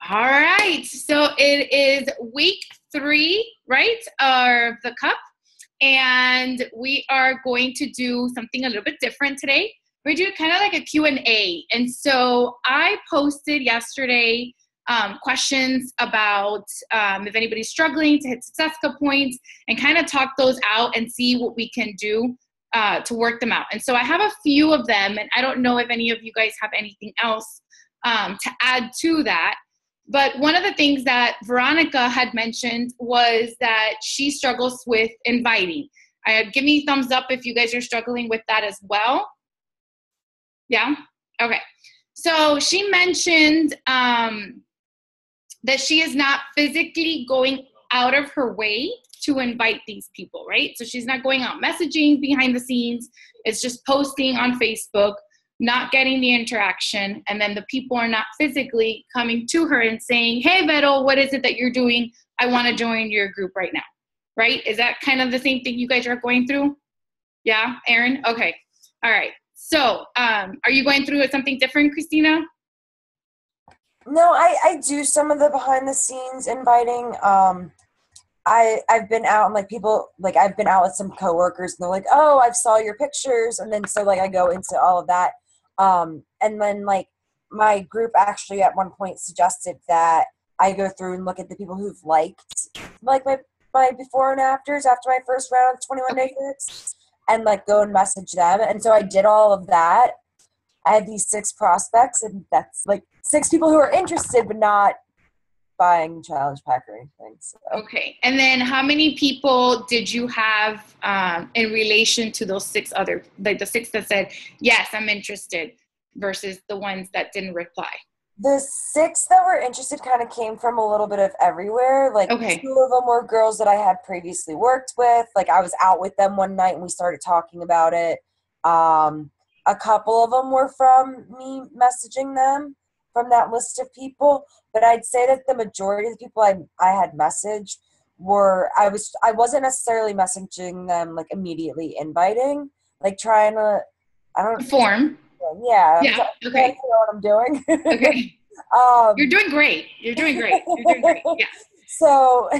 All right. So it is week 3, right, of the cup. And we are going to do something a little bit different today. We're doing kind of like a Q&A. And so I posted yesterday questions about if anybody's struggling to hit success cup points and kind of talk those out and see what we can do to work them out. And so I have a few of them, and I don't know if any of you guys have anything else to add to that. But one of the things that Veronica had mentioned was that she struggles with inviting. Give me a thumbs up if you guys are struggling with that as well. Yeah? Okay. So she mentioned that she is not physically going out of her way to invite these people, right? So she's not going out messaging behind the scenes. It's just posting on Facebook, not getting the interaction, and then the people are not physically coming to her and saying, hey, Vero, what is it that you're doing? I want to join your group right now, right? Is that kind of the same thing you guys are going through? Yeah, Erin? Okay. All right. So are you going through something different, Christina? No, I do some of the behind the scenes inviting. I've been out and I've been out with some coworkers and they're like, oh, I saw your pictures. And then so I go into all of that. And then my group actually at one point suggested that I go through and look at the people who've liked my before and afters after my first round of 21 Day Fix and go and message them. And so I did all of that. I had these 6 prospects, and that's 6 people who are interested but not buying challenge pack or anything. So. Okay. And then how many people did you have in relation to those 6 other, the 6 that said, yes, I'm interested, versus the ones that didn't reply? The 6 that were interested kind of came from a little bit of everywhere. Okay. 2 of them were girls that I had previously worked with. I was out with them one night and we started talking about it. A couple of them were from me messaging them from that list of people, but I'd say that the majority of the people I had messaged were, I wasn't necessarily messaging them immediately inviting, trying to, I don't form. Yeah. Yeah. I'm okay. To know what I'm doing. Okay. You're doing great. You're doing great. Yeah. So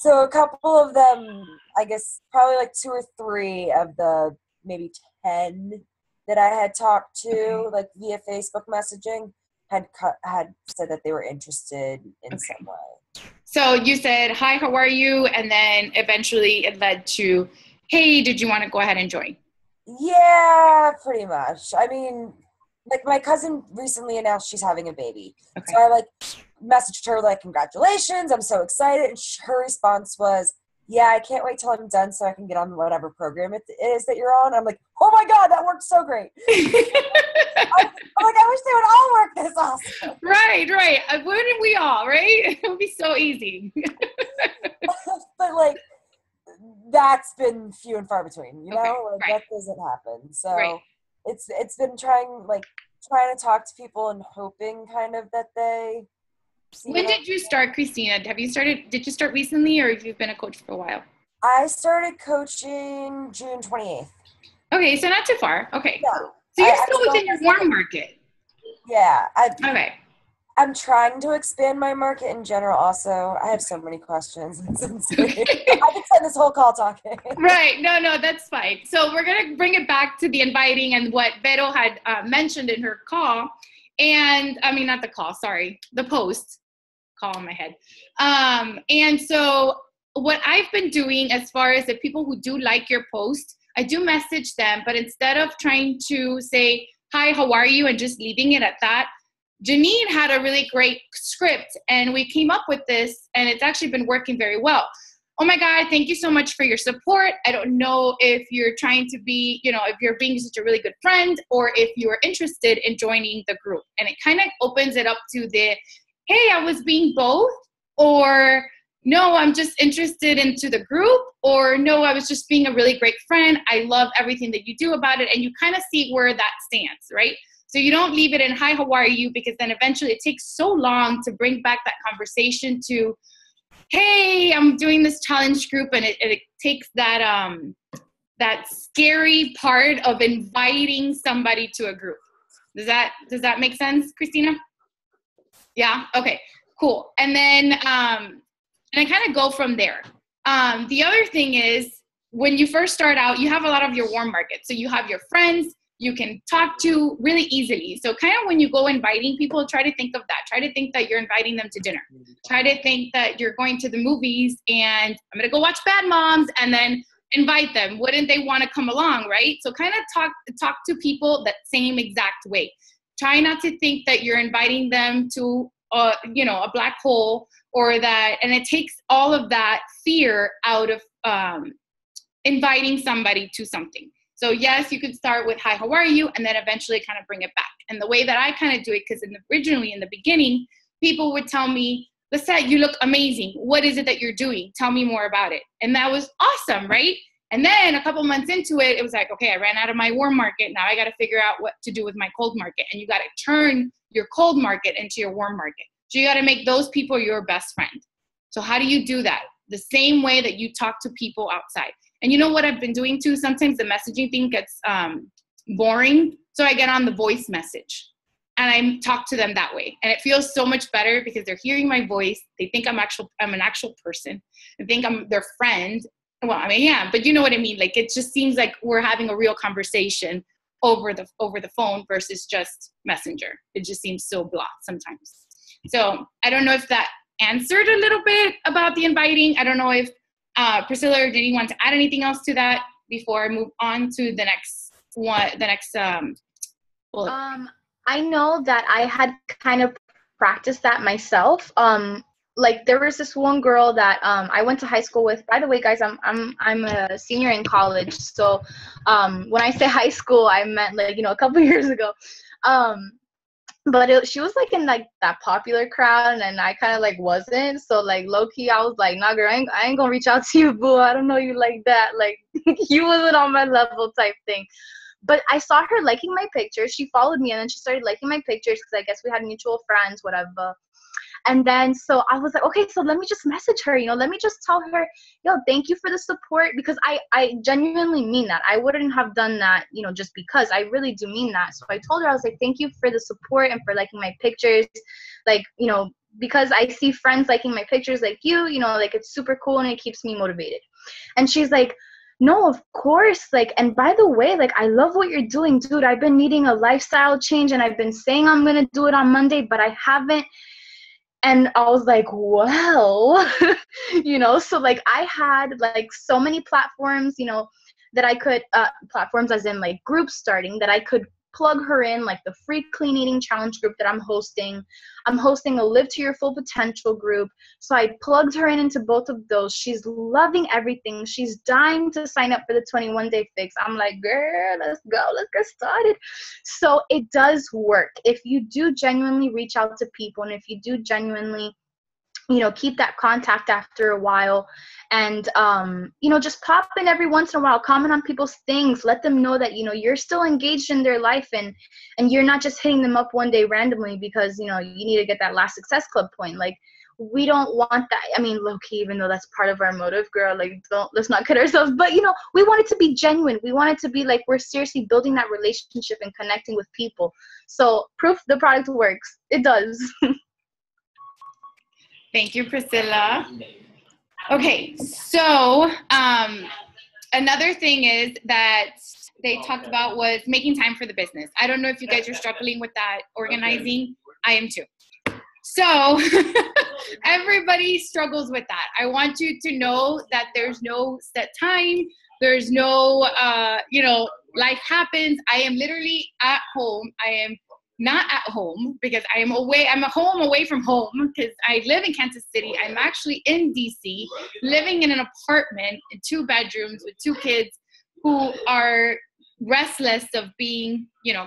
a couple of them, I guess probably 2 or 3 of the maybe 10 that I had talked to via Facebook messaging had said that they were interested in some way. So you said, hi, how are you? And then eventually it led to, hey, did you want to go ahead and join? Yeah, pretty much. I mean, my cousin recently announced she's having a baby. Okay. So I messaged her congratulations, I'm so excited. And her response was, yeah, I can't wait till I'm done so I can get on whatever program it is that you're on. I'm like, oh my God, that worked so great. I wish they would all work this awesome. Right. Wouldn't we all, right? It would be so easy. But that's been few and far between, you know? Right. That doesn't happen. So it's been trying to talk to people and hoping kind of that they see. When did you start, Christina? Did you start recently, or have you been a coach for a while? I started coaching June 28th. Okay, so not too far. Okay. Yeah. So you're still within your warm market. Yeah. Okay. I'm trying to expand my market in general also. I have so many questions. I can spend this whole call talking. Right. No, that's fine. So we're going to bring it back to the inviting and what Vero had mentioned in her call. And I mean, not the call, sorry, the post. Call in my head. And so what I've been doing as far as the people who do like your post, I do message them, but instead of trying to say, hi, how are you? And just leaving it at that, Janine had a really great script and we came up with this and it's actually been working very well. Oh my God, thank you so much for your support. I don't know if you're trying to be, if you're being such a really good friend or if you are interested in joining the group. And it kind of opens it up to the, hey, I was being both, or no, I'm just interested into the group, or no, I was just being a really great friend. I love everything that you do about it. And you kind of see where that stands, right? So you don't leave it in, hi, how are you? Because then eventually it takes so long to bring back that conversation to, hey, I'm doing this challenge group, and it takes that that scary part of inviting somebody to a group. Does that make sense, Christina? Yeah. Okay. Cool. And then, and I kind of go from there. The other thing is when you first start out, you have a lot of your warm market. So you have your friends you can talk to really easily. So kind of when you go inviting people, try to think of that. Try to think that you're inviting them to dinner. Try to think that you're going to the movies and I'm going to go watch Bad Moms and then invite them. Wouldn't they want to come along, right? So kind of talk to people that same exact way. Try not to think that you're inviting them to a black hole or that, and it takes all of that fear out of inviting somebody to something. So yes, you could start with, hi, how are you? And then eventually kind of bring it back. And the way that I kind of do it, because originally in the beginning, people would tell me, Lisette, you look amazing. What is it that you're doing? Tell me more about it. And that was awesome, right? And then a couple months into it, it was like, okay, I ran out of my warm market. Now I got to figure out what to do with my cold market. And you got to turn your cold market into your warm market. So you got to make those people your best friend. So how do you do that? The same way that you talk to people outside. And you know what I've been doing too? Sometimes the messaging thing gets boring. So I get on the voice message and I talk to them that way. And it feels so much better because they're hearing my voice. They think I'm an actual person. They think I'm their friend. Well, I mean, yeah, but you know what I mean? Like, it just seems like we're having a real conversation over the phone versus just Messenger. It just seems so blah sometimes. So I don't know if that answered a little bit about the inviting. I don't know if Priscilla, did you want to add anything else to that before I move on to the next one? Bullet. I know that I had kind of practiced that myself. Like there was this one girl that I went to high school with. By the way, guys, I'm a senior in college. So when I say high school, I meant like a couple years ago. But she was like in like that popular crowd and I kind of like wasn't. So like low key, I was like, nah, girl, I ain't gonna reach out to you, boo. I don't know you like that. Like you wasn't on my level type thing. But I saw her liking my pictures. She followed me and then she started liking my pictures because I guess we had mutual friends, whatever. And then so I was like, okay, so let me just message her, let me just tell her, yo, thank you for the support, because I genuinely mean that. I wouldn't have done that, just because. I really do mean that. So I told her, I was like, thank you for the support and for liking my pictures. Like, because I see friends liking my pictures like you, like it's super cool and it keeps me motivated. And she's like, no, of course. Like, and by the way, like, I love what you're doing, dude. I've been needing a lifestyle change and I've been saying I'm going to do it on Monday, but I haven't. And I was like, well, so like I had like so many platforms, that I could, platforms as in like groups starting that I could plug her in, like the free clean eating challenge group that I'm hosting. I'm hosting a Live to Your Full Potential group. So I plugged her into both of those. She's loving everything. She's dying to sign up for the 21-day fix. I'm like, girl, let's go. Let's get started. So it does work. If you do genuinely reach out to people and if you do genuinely keep that contact after a while and, just pop in every once in a while, comment on people's things, let them know that, you're still engaged in their life and you're not just hitting them up one day randomly because, you need to get that last Success Club point. Like, we don't want that. I mean, low-key, even though that's part of our motive, girl, like, let's not kid ourselves. But, we want it to be genuine. We want it to be like we're seriously building that relationship and connecting with people. So proof the product works. It does. Thank you, Priscilla. Okay, so another thing is that they talked about was making time for the business. I don't know if you guys are struggling with that, organizing. I am too. So everybody struggles with that. I want you to know that there's no set time. There's no, life happens. I am literally at home. I am not at home because I am away. I'm at home away from home because I live in Kansas City. I'm actually in DC, living in an apartment in 2 bedrooms with 2 kids who are restless of being,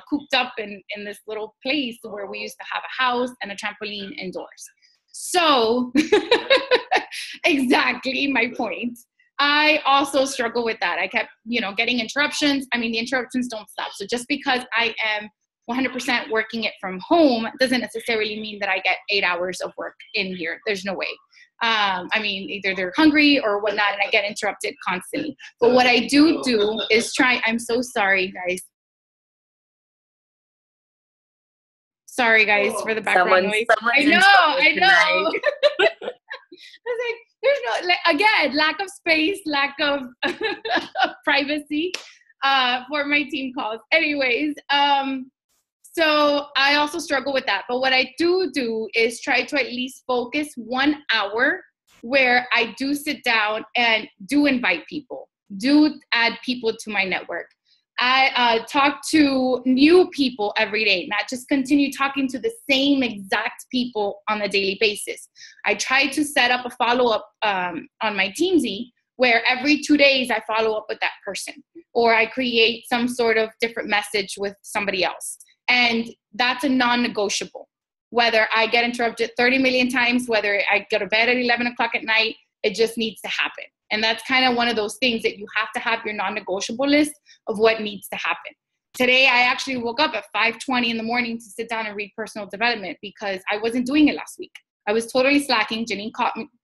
cooped up in this little place where we used to have a house and a trampoline indoors. So exactly my point. I also struggle with that. I kept, getting interruptions. I mean, the interruptions don't stop. So just because I am 100% working it from home doesn't necessarily mean that I get 8 hours of work in here. There's no way. I mean, either they're hungry or whatnot, and I get interrupted constantly. But what I do is try. I'm so sorry, guys. Sorry, guys, for the background noise. I know. I was like, there's no, again, lack of space, lack of privacy for my team calls. Anyways, so I also struggle with that. But what I do is try to at least focus 1 hour where I do sit down and do invite people, do add people to my network. I talk to new people every day, not just continue talking to the same exact people on a daily basis. I try to set up a follow-up on my Teamsy where every 2 days I follow up with that person, or I create some sort of different message with somebody else. And that's a non-negotiable. Whether I get interrupted 30 million times, whether I go to bed at 11 o'clock at night, it just needs to happen. And that's kind of one of those things that you have to have your non-negotiable list of what needs to happen. Today, I actually woke up at 5:20 in the morning to sit down and read personal development because I wasn't doing it last week. I was totally slacking. Janine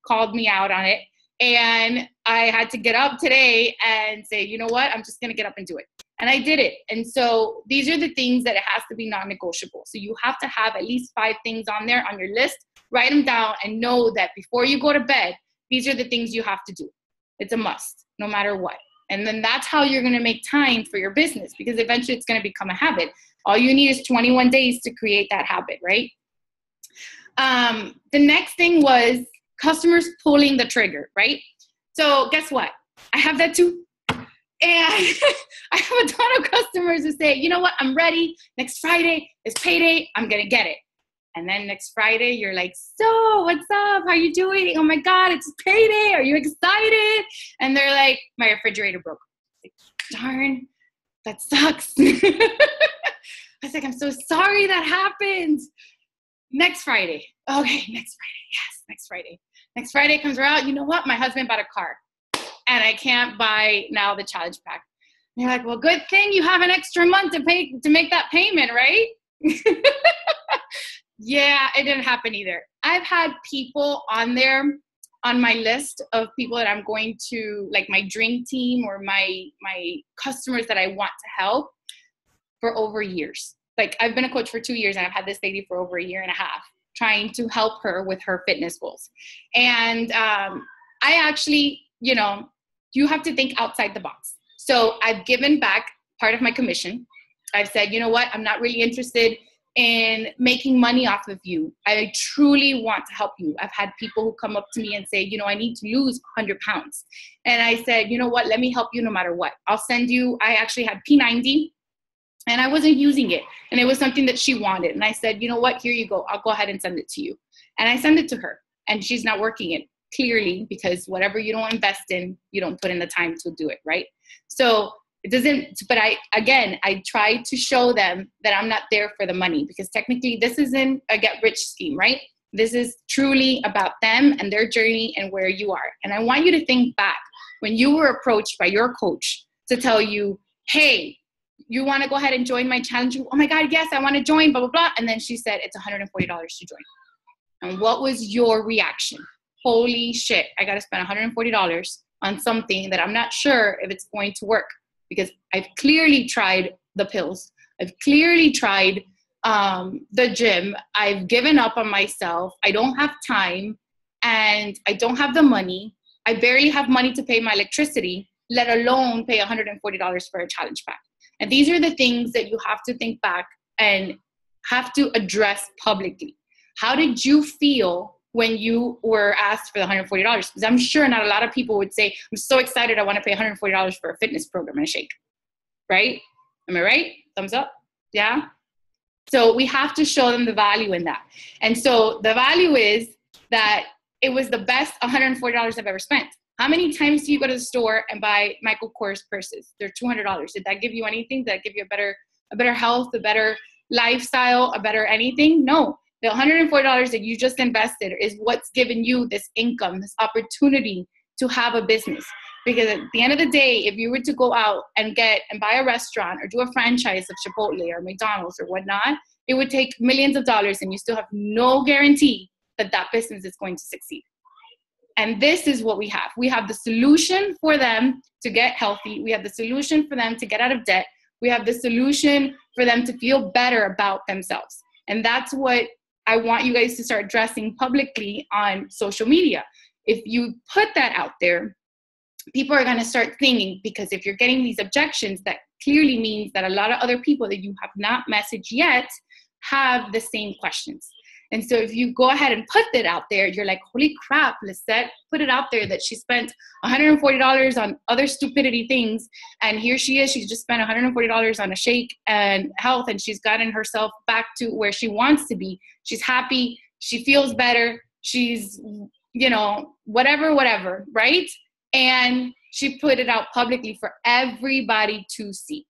called me out on it. And I had to get up today and say, you know what, I'm just going to get up and do it. And I did it. And so these are the things that it has to be non-negotiable. So you have to have at least 5 things on there on your list, write them down, and know that before you go to bed, these are the things you have to do. It's a must, no matter what. And then that's how you're going to make time for your business, because eventually it's going to become a habit. All you need is 21 days to create that habit, right? The next thing was customers pulling the trigger, right? So guess what? I have that too. And I have a ton of customers who say, you know what? I'm ready. Next Friday is payday. I'm going to get it. And then next Friday, you're like, so what's up? How you doing? Oh my God, it's payday. Are you excited? And they're like, my refrigerator broke. Like, darn, that sucks. I was like, I'm so sorry that happened. Next Friday. Okay, next Friday. Yes, next Friday. Next Friday comes around. You know what? My husband bought a car and I can't buy now the challenge pack. And you're like, well, good thing you have an extra month to make that payment, right? Yeah, it didn't happen either. I've had people on there on my list of people that I'm going to, like my dream team or my customers that I want to help for over years. Like I've been a coach for 2 years and I've had this lady for over 1.5 years trying to help her with her fitness goals. And I actually, you have to think outside the box. So I've given back part of my commission. I've said, you know what, I'm not really interested in making money off of you. I truly want to help you. I've had people who come up to me and say, I need to lose 100 pounds. And I said, you know what, let me help you no matter what. I'll send you, I actually had P90 and I wasn't using it. And it was something that she wanted. And I said, you know what, here you go. I'll go ahead and send it to you. And I send it to her. And she's not working it, clearly, because whatever you don't invest in, you don't put in the time to do it, right? So it doesn't, but I try to show them that I'm not there for the money, because technically this isn't a get rich scheme, right? This is truly about them and their journey and where you are. And I want you to think back when you were approached by your coach to tell you, hey, you want to go ahead and join my challenge? Oh my God, yes, I want to join, blah, blah, blah. And then she said, it's $140 to join. And what was your reaction? Holy shit, I got to spend $140 on something that I'm not sure if it's going to work. Because I've clearly tried the pills. I've clearly tried the gym. I've given up on myself. I don't have time and I don't have the money. I barely have money to pay my electricity, let alone pay $140 for a challenge pack. And these are the things that you have to think back and have to address publicly. How did you feel when you were asked for the $140? Because I'm sure not a lot of people would say, I'm so excited, I want to pay $140 for a fitness program and a shake, right? Am I right? Thumbs up? Yeah? So we have to show them the value in that. And so the value is that it was the best $140 I've ever spent. How many times do you go to the store and buy Michael Kors purses? They're $200. Did that give you anything? Did that give you a better health, a better lifestyle, a better anything? No. The $140 that you just invested is what's given you this income, this opportunity to have a business. Because at the end of the day, if you were to go out and buy a restaurant or do a franchise of Chipotle or McDonald's or whatnot, it would take millions of dollars and you still have no guarantee that that business is going to succeed. And this is what we have. We have the solution for them to get healthy. We have the solution for them to get out of debt. We have the solution for them to feel better about themselves. And that's what I want you guys to start addressing publicly on social media. If you put that out there, people are going to start thinking, because if you're getting these objections, that clearly means that a lot of other people that you have not messaged yet have the same questions. And so if you go ahead and put that out there, you're like, holy crap, Lisette put it out there that she spent $140 on other stupidity things. And here she is, she's just spent $140 on a shake and health, and she's gotten herself back to where she wants to be. She's happy. She feels better. She's, whatever, right? And she put it out publicly for everybody to see.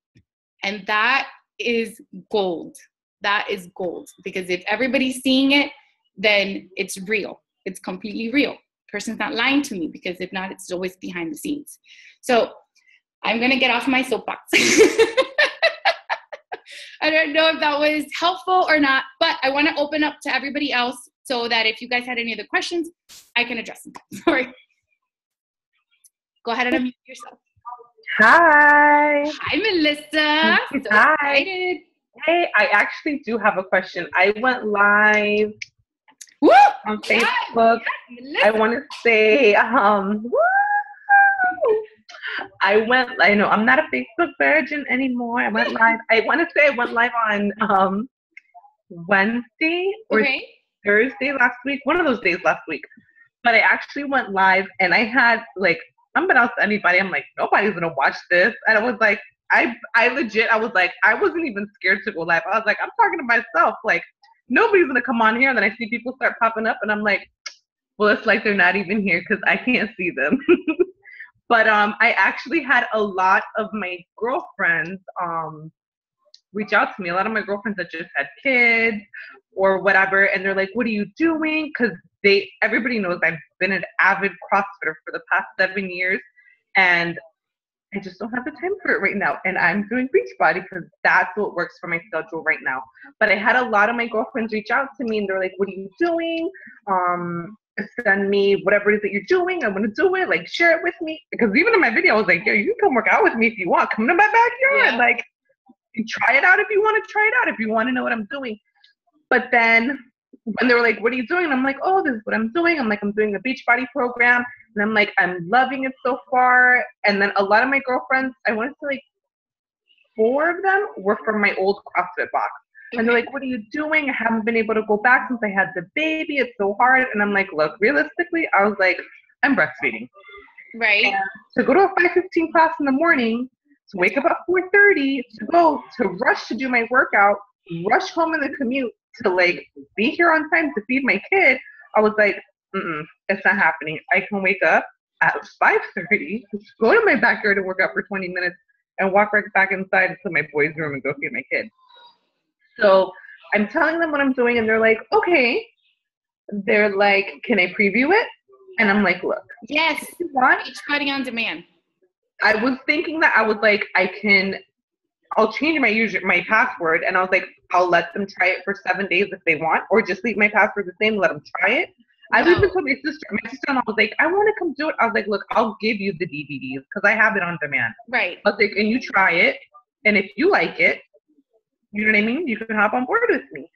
And that is gold. That is gold. Because if everybody's seeing it, then it's real. It's completely real. Person's not lying to me, because if not, it's always behind the scenes. So I'm going to get off my soapbox. I don't know if that was helpful or not, but I want to open up to everybody else so that if you guys had any other questions, I can address them. Sorry. Go ahead and unmute yourself. Hi. Hi, Melissa. So Hi. excited. Hey, I actually do have a question. I went live Woo! on Facebook. Yes, I want to say, woo! I know I'm not a Facebook virgin anymore. I went live. I want to say I went live on Wednesday or okay. Thursday last week. One of those days last week. But I actually went live, and I had, like, unbeknownst to anybody, I'm like, nobody's going to watch this. And I was like, I was like, I wasn't even scared to go live. I was like, I'm talking to myself. Like, nobody's going to come on here. And then I see people start popping up, and I'm like, well, it's like they're not even here because I can't see them. But I actually had a lot of my girlfriends reach out to me. A lot of my girlfriends that just had kids or whatever, and they're like, what are you doing? Because everybody knows I've been an avid CrossFitter for the past 7 years, and I just don't have the time for it right now. And I'm doing Beachbody because that's what works for my schedule right now. But I had a lot of my girlfriends reach out to me, and they're like, what are you doing? Send me whatever it is that you're doing. I want to do it. Like, share it with me. Because even in my video, I was like, yo, you can come work out with me if you want. Come to my backyard. Yeah. Like, try it out if you want to try it out, if you want to know what I'm doing. But then when they were like, what are you doing? And I'm like, oh, this is what I'm doing. I'm like, I'm doing a Beachbody program. And I'm like, I'm loving it so far. And then a lot of my girlfriends, I want to say like 4 of them were from my old CrossFit box. And they're like, what are you doing? I haven't been able to go back since I had the baby. It's so hard. And I'm like, look, realistically, I was like, I'm breastfeeding. Right. And to go to a 5:15 class in the morning, to wake up at 4:30, to rush to do my workout, rush home in the commute, to like be here on time to feed my kid, I was like, it's not happening. I can wake up at 5:30, go to my backyard and work out for 20 minutes, and walk right back inside to my boys' room and go feed my kid. So I'm telling them what I'm doing, and they're like, okay. They're like, can I preview it? And I'm like, look. Yes. If you want? Beachbody on demand. I was thinking that I was like, I'll change my password, and I was like, I'll let them try it for 7 days if they want, or just leave my password the same, let them try it. I even told my sister-in-law, was like, I want to come do it. I was like, look, I'll give you the DVDs because I have it on demand. Right. I was like, and you try it, and if you like it, you know what I mean? You can hop on board with me.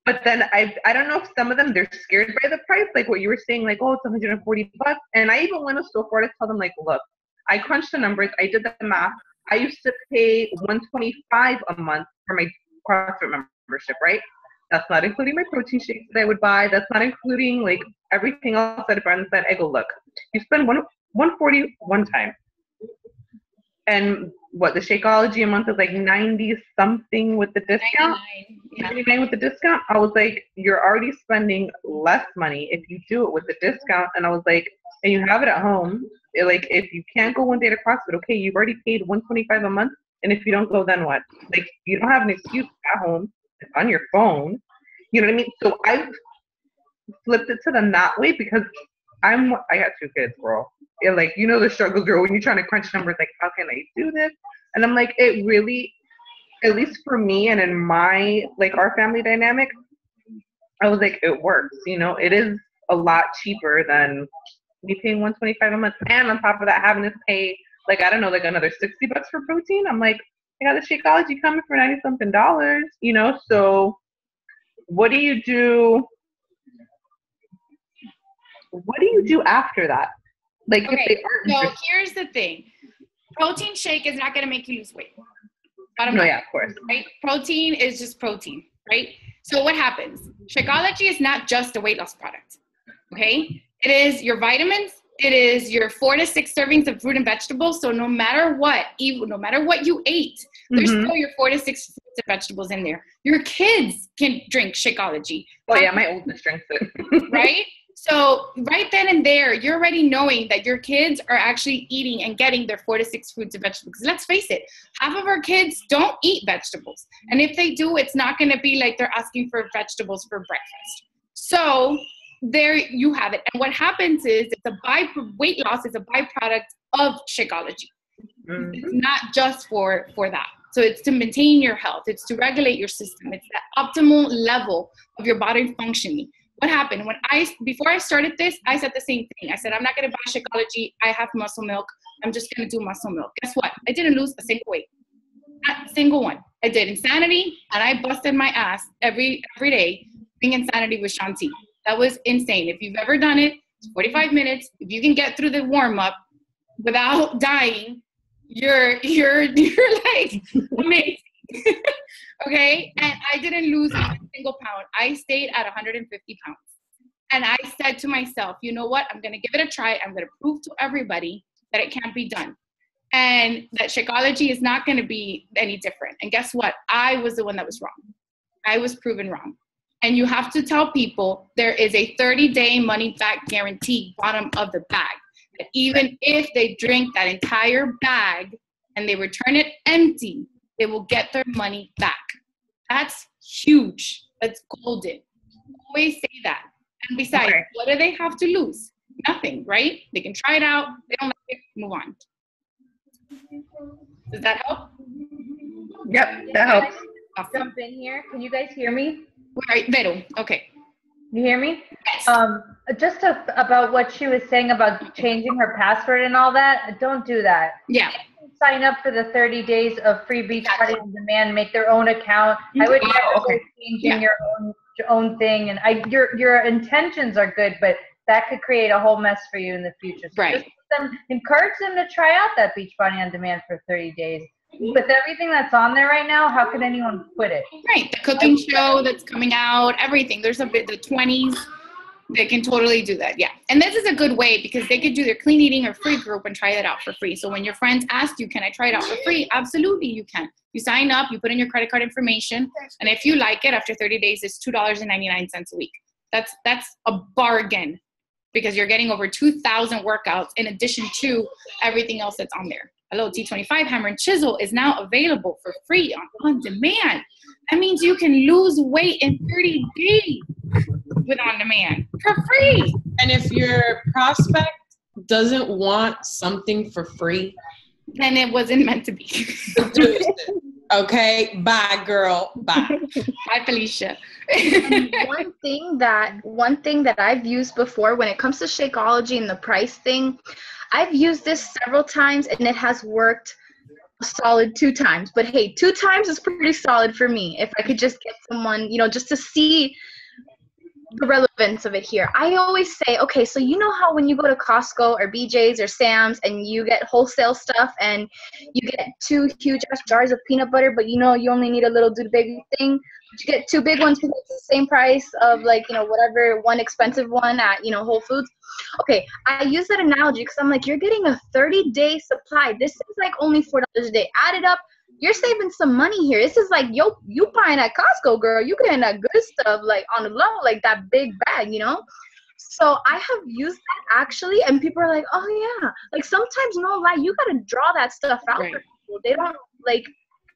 But then I don't know if some of them, they're scared by the price, like what you were saying, like, oh, it's $140. And I even went so far to tell them, like, look, I crunched the numbers. I did the math. I used to pay $125 a month for my CrossFit membership, right? That's not including my protein shakes that I would buy. That's not including like everything else that I buy on the side. I go, look, you spend $140 one time. And what, the Shakeology a month is like 90 something with the discount? 99 with the discount. I was like, you're already spending less money if you do it with the discount. And I was like, and you have it at home. Like, if you can't go one day to CrossFit, okay, you've already paid $125 a month. And if you don't go, then what? Like, you don't have an excuse at home. It's on your phone. You know what I mean? So I flipped it to them that way because I got 2 kids, girl. And like, you know the struggle, girl, when you're trying to crunch numbers, like, how can I do this? And I'm like, it really, at least for me and in my, like, our family dynamic, I was like, it works. You know, it is a lot cheaper than me paying $125 a month. And on top of that, having to pay, like, I don't know, like another $60 for protein. I'm like, I got the Shakeology coming for $90-something, you know? So what do you do? What do you do after that? Like if they aren't so interested. here's the thing. Protein shake is not going to make you lose weight. No, yeah, of course. Right? Protein is just protein, right? So what happens? Shakeology is not just a weight loss product, okay? It is your vitamins. It is your 4 to 6 servings of fruit and vegetables. So no matter what, even no matter what you ate, there's still your 4 to 6 fruits and vegetables in there. Your kids can drink Shakeology. Oh yeah, my oldest drinks it. Right? So right then and there, you're already knowing that your kids are actually eating and getting their 4 to 6 fruits and vegetables. Because let's face it, half of our kids don't eat vegetables. And if they do, it's not going to be like they're asking for vegetables for breakfast. So there you have it. And what happens is weight loss is a byproduct of Shakeology. It's not just for that. So it's to maintain your health. It's to regulate your system. It's that optimal level of your body functioning. What happened? Before I started this, I said the same thing. I said, I'm not going to buy Shakeology. I have muscle milk. I'm just going to do muscle milk. Guess what? I didn't lose a single weight. Not a single one. I did Insanity, and I busted my ass every day doing Insanity with Shanti. That was insane. If you've ever done it, it's 45 minutes. If you can get through the warm-up without dying, you're like amazing. Okay? And I didn't lose a single pound. I stayed at 150 pounds. And I said to myself, you know what? I'm going to give it a try. I'm going to prove to everybody that it can't be done. And that Shakeology is not going to be any different. And guess what? I was the one that was wrong. I was proven wrong. And you have to tell people there is a 30-day money-back guarantee bottom of the bag. That even if they drink that entire bag and they return it empty, they will get their money back. That's huge. That's golden. Always say that. And besides, what do they have to lose? Nothing, right? They can try it out. They don't like it, move on. Does that help? Yep, that helps. Awesome. Jump in here. Can you guys hear me? Right, Vero. Okay. You hear me? Yes. Just about what she was saying about changing her password and all that. Don't do that. Yeah. Sign up for the 30 days of free Beachbody on Demand. Make their own account. I would never go changing your own thing. And your intentions are good, but that could create a whole mess for you in the future. So right. Just encourage them to try out that Beachbody on Demand for 30 days. With everything that's on there right now, how could anyone quit it? Right. The cooking show that's coming out, everything. There's the 20s. They can totally do that. Yeah. And this is a good way because they could do their clean eating or free group and try that out for free. So when your friends ask you, can I try it out for free? Absolutely, you can. You sign up, you put in your credit card information. And if you like it, after 30 days, it's $2.99 a week. That's a bargain because you're getting over 2,000 workouts in addition to everything else that's on there. Hello, T25 Hammer and Chisel is now available for free on demand. That means you can lose weight in 30 days with on demand for free. And if your prospect doesn't want something for free, then it wasn't meant to be. Okay, bye, girl. Bye. Bye, Felicia. One thing that I've used before when it comes to Shakeology and the price thing, I've used this several times and it has worked a solid 2 times. But hey, 2 times is pretty solid for me. If I could just get someone, just to see the relevance of it here. I always say, okay, so you know how when you go to Costco or BJ's or Sam's and you get wholesale stuff and you get 2 huge ass jars of peanut butter, but you only need a little big thing. You get 2 big ones because it's the same price of whatever one expensive one at Whole Foods. Okay, I use that analogy because I'm like, you're getting a 30-day supply. This is like only $4 a day. Add it up, you're saving some money here. This is like, you buying at Costco, girl. You getting that good stuff like on the low, like that big bag, So I have used that actually, and people are like, oh yeah. Like sometimes, no lie, you gotta draw that stuff out for people. They don't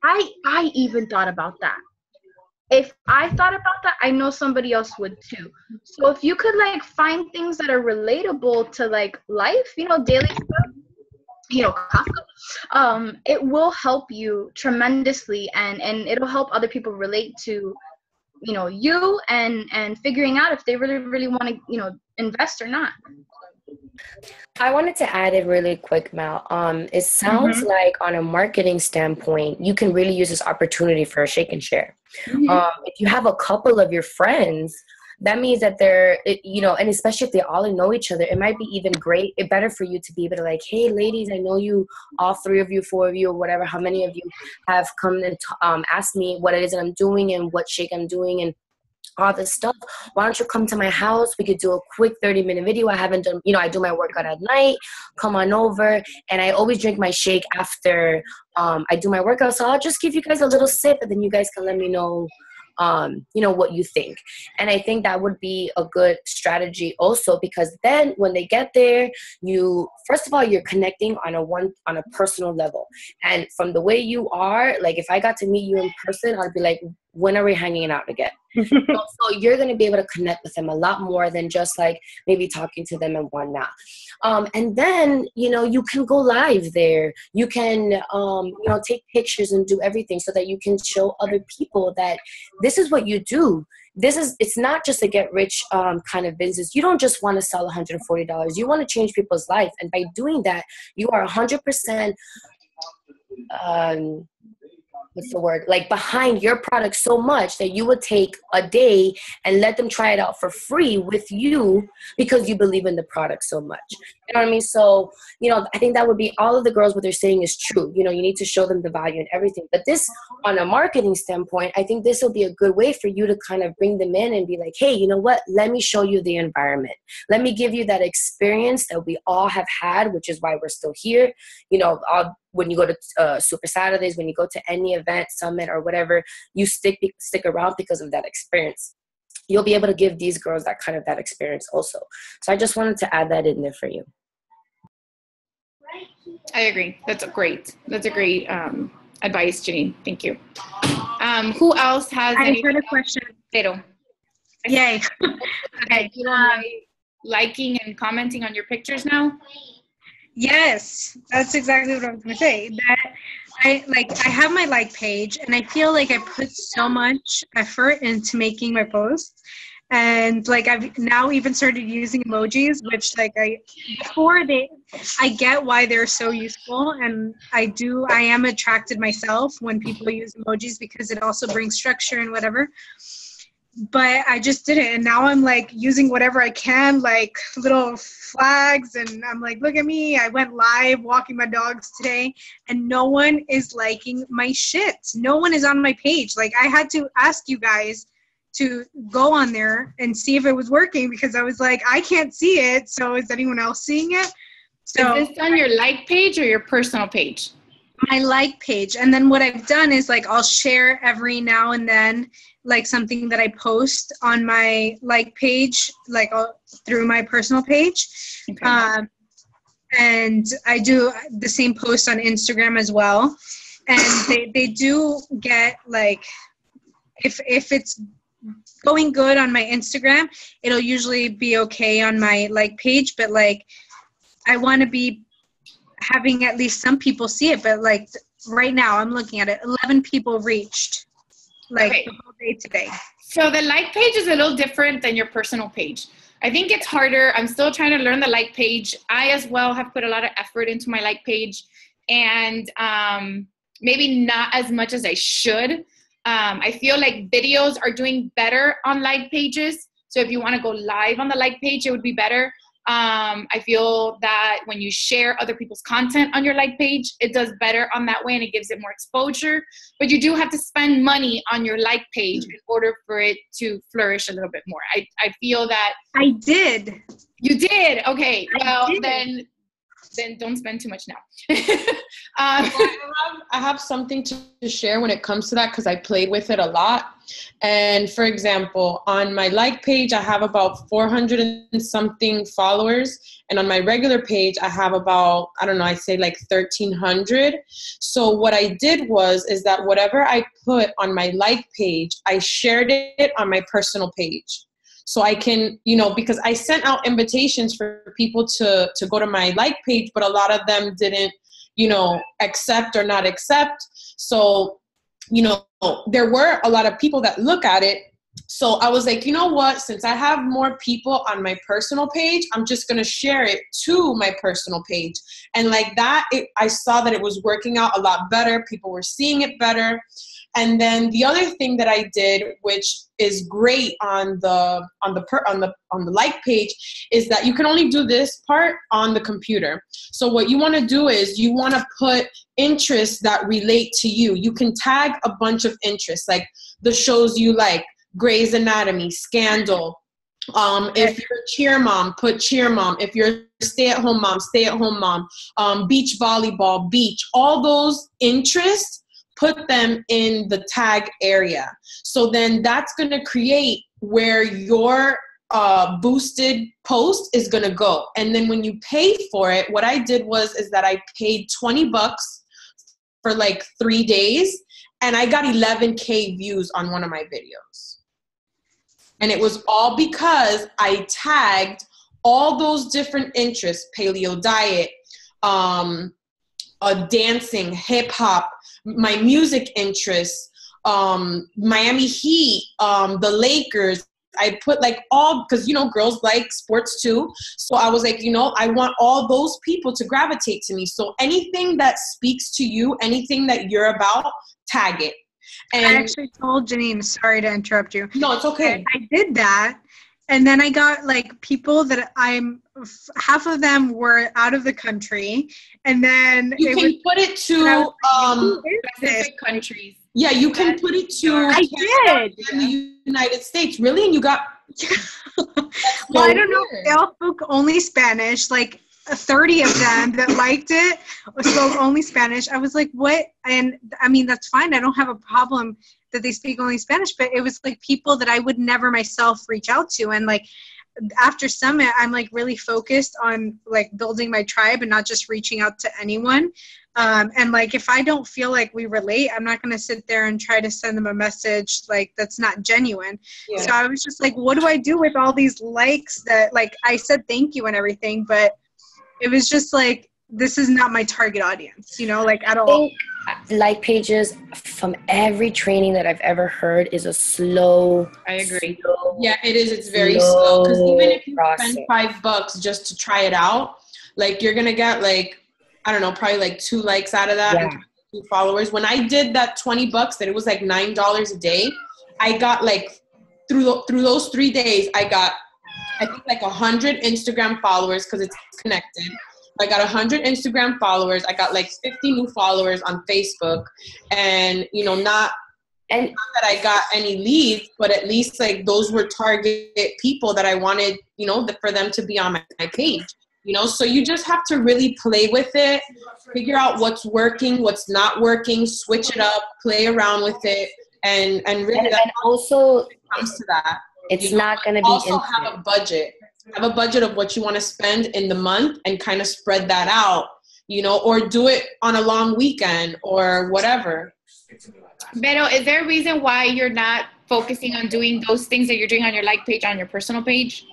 I even thought about that. If I thought about that, I know somebody else would too. So if you could find things that are relatable to life, daily stuff, Costco, it will help you tremendously and it'll help other people relate to, you and figuring out if they really, really want to, invest or not. I wanted to add it really quick, Mel. It sounds like on a marketing standpoint, you can really use this opportunity for a shake and share. If you have a couple of your friends, that means that they're, and especially if they all know each other, it might be even better for you to be able to like, hey, ladies, I know you, all 3 of you, 4 of you, or whatever, how many of you have come and asked me what it is that I'm doing and what shake I'm doing and all this stuff. Why don't you come to my house? We could do a quick 30-minute video. I haven't done, I do my workout at night. Come on over. And I always drink my shake after I do my workout. So I'll just give you guys a little sip and then you guys can let me know what you think. And I think that would be a good strategy also, because then when they get there, first of all, you're connecting on a personal level. And from the way you are, like if I got to meet you in person, I'd be like, when are we hanging out again? So you're going to be able to connect with them a lot more than just like maybe talking to them and whatnot. And then, you can go live there. You can, take pictures and do everything so that you can show other people that this is what you do. It's not just a get rich kind of business. You don't just want to sell $140. You want to change people's life. And by doing that, you are 100%, what's the word? Like behind your product so much that you would take a day and let them try it out for free with you because you believe in the product so much. You know what I mean? So, I think that would be all of the girls, what they're saying is true. You need to show them the value and everything. But this, on a marketing standpoint, I think this will be a good way for you to kind of bring them in and be like, hey, you know what? Let me show you the environment. Let me give you that experience that we all have had, which is why we're still here. When you go to Super Saturdays, when you go to any event, summit, or whatever, you stick around because of that experience. You'll be able to give these girls that experience also. So I just wanted to add that in there for you. I agree. That's a great advice, Janine. Thank you. Who else has I had a question. Pero. Yay. Okay. Liking and commenting on your pictures now? Yes, that's exactly what I was going to say. That I have my like page, and I feel like I put so much effort into making my posts, and like I've now even started using emojis, which I get why they're so useful, and I am attracted myself when people use emojis because it also brings structure and whatever. But I just did it, and now I'm like using whatever I can, like little flags, and I'm like, look at me, I went live walking my dogs today, and no one is liking my shit. No one is on my page. Like, I had to ask you guys to go on there and see if it was working, because I was like, I can't see it, so is anyone else seeing it? So is this on your like page or your personal page? My like page. And then what I've done is like I'll share every now and then like something that I post on my like page, like through my personal page. Okay. And I do the same post on Instagram as well. And they do get like, if it's going good on my Instagram, it'll usually be okay on my like page. But like, I want to be having at least some people see it. But like right now I'm looking at it, 11 people reached like the whole day today. So the like page is a little different than your personal page. I think it's harder. I'm still trying to learn the like page. I as well have put a lot of effort into my like page, and maybe not as much as I should. I feel like videos are doing better on like pages. So if you want to go live on the like page, it would be better. I feel that when you share other people's content on your like page, it does better on that way and it gives it more exposure. But you do have to spend money on your like page in order for it to flourish a little bit more. I feel that I did. You did? Okay. Well, then don't spend too much now. I have something to share when it comes to that, because I played with it a lot. And for example, on my like page, I have about 400 and something followers. And on my regular page, I have about, I don't know, I say like 1,300. So what I did is that whatever I put on my like page, I shared it on my personal page. So I can, because I sent out invitations for people to go to my like page, but a lot of them didn't, accept or not accept. So, there were a lot of people that look at it So I was like, you know what? Since I have more people on my personal page, I'm just going to share it to my personal page. And like that, I saw that it was working out a lot better. People were seeing it better. And then the other thing that I did, which is great on the like page, is that you can only do this part on the computer. So what you want to do is you want to put interests that relate to you. You can tag a bunch of interests, like the shows you like, Grey's Anatomy, Scandal. If you're a cheer mom, put cheer mom. If you're a stay-at-home mom, stay-at-home mom. Beach volleyball, beach. All those interests, put them in the tag area. So then that's going to create where your boosted post is going to go. And then when you pay for it, what I did is that I paid $20 for like 3 days, and I got 11K views on one of my videos. And it was all because I tagged all those different interests: paleo diet, dancing, hip hop, my music interests, Miami Heat, the Lakers. I put like all, because, you know, girls like sports too. So I was like, you know, I want all those people to gravitate to me. So anything that speaks to you, anything that you're about, tag it. And I actually told Janine, sorry to interrupt you. No, it's okay. I did that. And then I got like people that half of them were out of the country. And then you can put it to specific countries. Yeah, you can put it to I did. In the United States. Really? And you got well, I don't know. They all spoke only Spanish. Like 30 of them that liked it spoke only Spanish. I was like, what? And I mean, that's fine. I don't have a problem that they speak only Spanish, but it was like people that I would never myself reach out to. And like after Summit, I'm like really focused on like building my tribe and not just reaching out to anyone. And like, if I don't feel like we relate, I'm not going to sit there and try to send them a message like that's not genuine. Yeah. So I was just like, what do I do with all these likes that, like, I said thank you and everything, but it was just like, this is not my target audience, you know, like at all. Like pages, from every training that I've ever heard, is a slow. I agree. Yeah, it is. It's very slow. Because even if you spend $5 just to try it out, like you're going to get like, I don't know, probably like 2 likes out of that, and 2 followers. When I did that $20, that it was like $9 a day, I got like through those 3 days, I got, I think, like 100 Instagram followers, because it's connected. I got 100 Instagram followers. I got like 50 new followers on Facebook, and you know, not that I got any leads, but at least like those were target people that I wanted, you know, for them to be on my page. You know, so you just have to really play with it, figure out what's working, what's not working, switch it up, play around with it, and really and also when it comes to that. It's not going to be also instant. Have a budget. Have a budget of what you want to spend in the month and kind of spread that out, you know, or do it on a long weekend or whatever. Vero, is there a reason why you're not focusing on doing those things that you're doing on your like page on your personal page?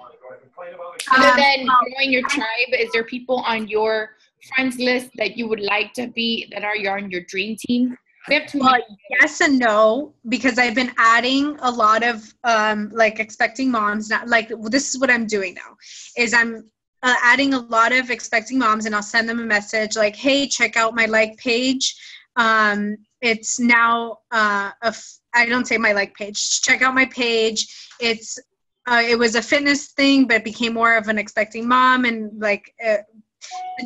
Other than growing your tribe, is there people on your friends list that you would like to be, that are on your dream team? We have yes and no, because I've been adding a lot of like expecting moms. Not like, well, this is what I'm doing now, is I'm adding a lot of expecting moms, and I'll send them a message like, hey, check out my like page. It's now I don't say my like page. Check out my page. It's it was a fitness thing, but it became more of an expecting mom, and like a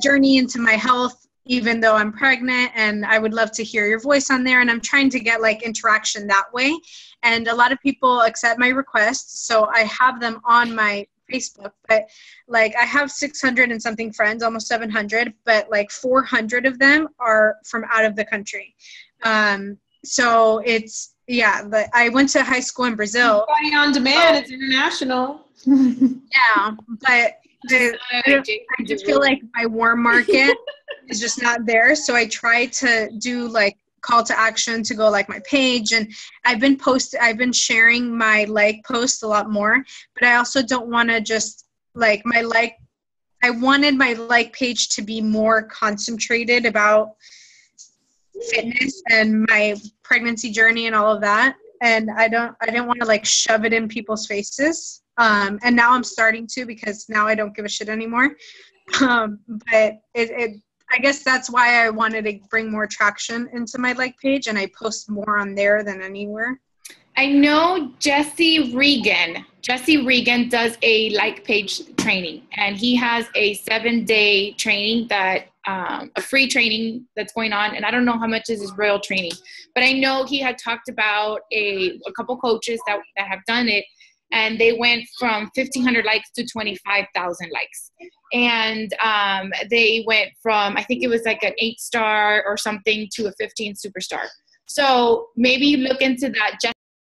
journey into my health, even though I'm pregnant, and I would love to hear your voice on there. And I'm trying to get like interaction that way. And a lot of people accept my requests, so I have them on my Facebook, but like I have 600 and something friends, almost 700, but like 400 of them are from out of the country. So it's, yeah, but I went to high school in Brazil. Study on demand, it's international. Yeah, but I just feel like my warm market is just not there. So I try to do like call to action to go like my page, and I've been sharing my like posts a lot more, but I also don't want to just like I wanted my like page to be more concentrated about fitness and my pregnancy journey and all of that. and I didn't want to like shove it in people's faces. And now I'm starting to, because now I don't give a shit anymore. But I guess that's why I wanted to bring more traction into my like page, and I post more on there than anywhere. I know Jesse Regan. Jesse Regan does a like page training, and he has a 7-day training that a free training that's going on. And I don't know how much is his real training, but I know he had talked about a couple coaches that have done it, and they went from 1,500 likes to 25,000 likes. And they went from, I think it was like an 8-star or something to a 15 superstar. So maybe you look into that.